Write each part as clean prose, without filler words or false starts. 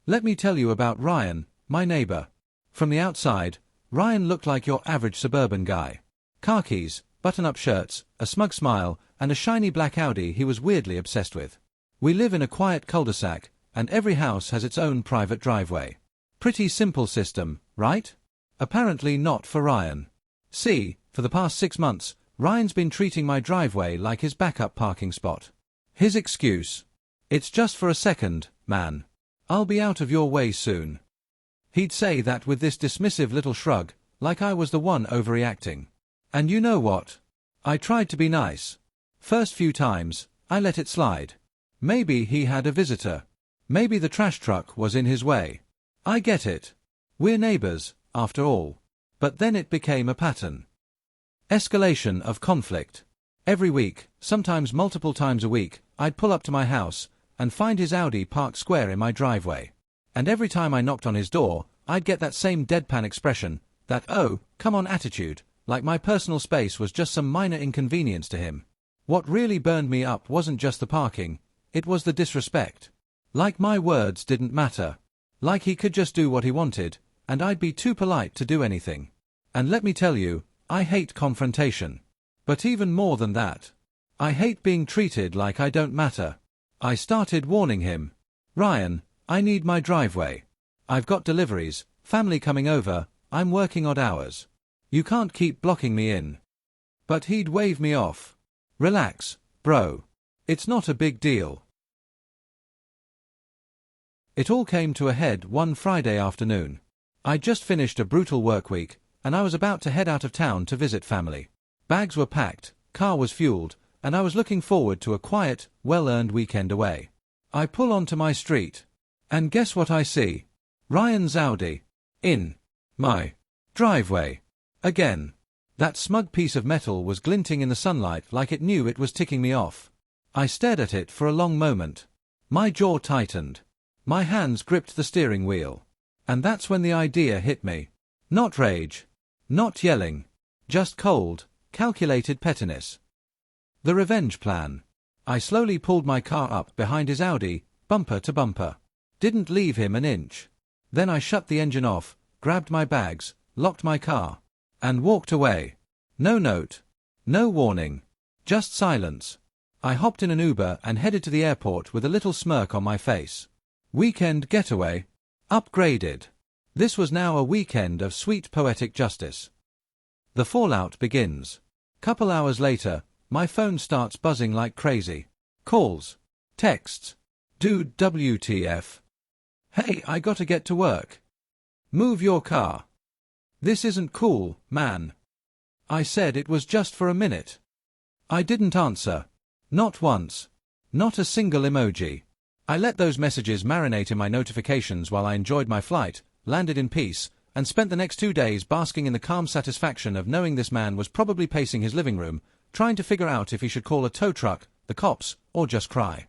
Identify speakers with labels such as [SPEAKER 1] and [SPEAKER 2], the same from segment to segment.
[SPEAKER 1] Let me tell you about Ryan, my neighbor. From the outside, Ryan looked like your average suburban guy. Khakis, button-up shirts, a smug smile, and a shiny black Audi he was weirdly obsessed with. We live in a quiet cul-de-sac, and every house has its own private driveway. Pretty simple system, right? Apparently not for Ryan. See, for the past 6 months, Ryan's been treating my driveway like his backup parking spot. His excuse: "It's just for a second, man. I'll be out of your way soon." He'd say that with this dismissive little shrug, like I was the one overreacting. And you know what? I tried to be nice. First few times, I let it slide. Maybe he had a visitor. Maybe the trash truck was in his way. I get it. We're neighbors, after all. But then it became a pattern. Escalation of conflict. Every week, sometimes multiple times a week, I'd pull up to my house and find his Audi parked square in my driveway. And every time I knocked on his door, I'd get that same deadpan expression, that "oh, come on" attitude, like my personal space was just some minor inconvenience to him. What really burned me up wasn't just the parking, it was the disrespect. Like my words didn't matter. Like he could just do what he wanted, and I'd be too polite to do anything. And let me tell you, I hate confrontation. But even more than that, I hate being treated like I don't matter. I started warning him. "Ryan, I need my driveway. I've got deliveries, family coming over, I'm working odd hours. You can't keep blocking me in." But he'd wave me off. "Relax, bro. It's not a big deal." It all came to a head one Friday afternoon. I'd just finished a brutal work week, and I was about to head out of town to visit family. Bags were packed, car was fueled, and I was looking forward to a quiet, well-earned weekend away. I pull onto my street. And guess what I see? Ryan's Audi. In my driveway. Again. That smug piece of metal was glinting in the sunlight like it knew it was ticking me off. I stared at it for a long moment. My jaw tightened. My hands gripped the steering wheel. And that's when the idea hit me. Not rage. Not yelling. Just cold, calculated pettiness. The revenge plan. I slowly pulled my car up behind his Audi, bumper to bumper. Didn't leave him an inch. Then I shut the engine off, grabbed my bags, locked my car, and walked away. No note. No warning. Just silence. I hopped in an Uber and headed to the airport with a little smirk on my face. Weekend getaway. Upgraded. This was now a weekend of sweet poetic justice. The fallout begins. Couple hours later, my phone starts buzzing like crazy. Calls. Texts. "Dude, WTF. Hey, I gotta get to work. Move your car. This isn't cool, man." I said it was just for a minute. I didn't answer. Not once. Not a single emoji. I let those messages marinate in my notifications while I enjoyed my flight, landed in peace, and spent the next 2 days basking in the calm satisfaction of knowing this man was probably pacing his living room, trying to figure out if he should call a tow truck, the cops, or just cry.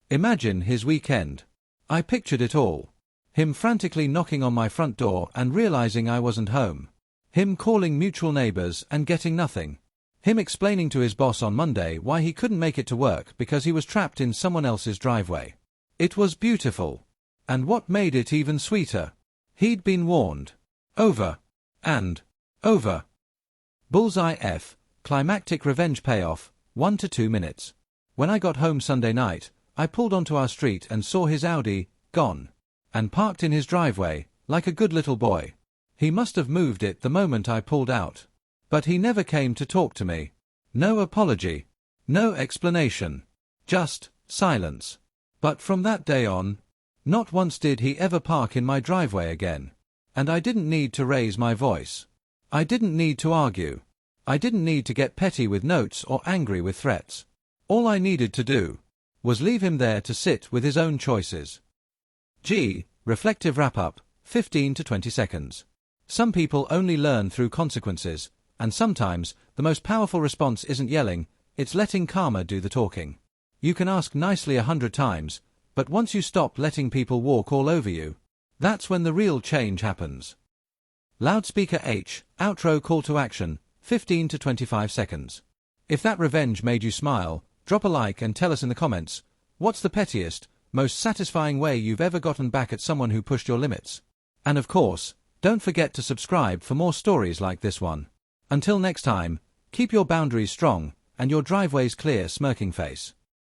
[SPEAKER 1] Imagine his weekend. I pictured it all. Him frantically knocking on my front door and realizing I wasn't home. Him calling mutual neighbors and getting nothing. Him explaining to his boss on Monday why he couldn't make it to work because he was trapped in someone else's driveway. It was beautiful. And what made it even sweeter? He'd been warned. Over. And. Over. Bullseye F. Climactic revenge payoff, 1 to 2 minutes. When I got home Sunday night, I pulled onto our street and saw his Audi, gone. And parked in his driveway, like a good little boy. He must have moved it the moment I pulled out. But he never came to talk to me. No apology. No explanation. Just silence. But from that day on, not once did he ever park in my driveway again. And I didn't need to raise my voice. I didn't need to argue. I didn't need to get petty with notes or angry with threats. All I needed to do was leave him there to sit with his own choices. Reflective wrap-up, 15 to 20 seconds. Some people only learn through consequences, and sometimes the most powerful response isn't yelling, it's letting karma do the talking. You can ask nicely 100 times, but once you stop letting people walk all over you, that's when the real change happens. Loudspeaker H, outro call to action, 15 to 25 seconds. If that revenge made you smile, drop a like and tell us in the comments, what's the pettiest, most satisfying way you've ever gotten back at someone who pushed your limits. And of course, don't forget to subscribe for more stories like this one. Until next time, keep your boundaries strong and your driveways clear, smirking face.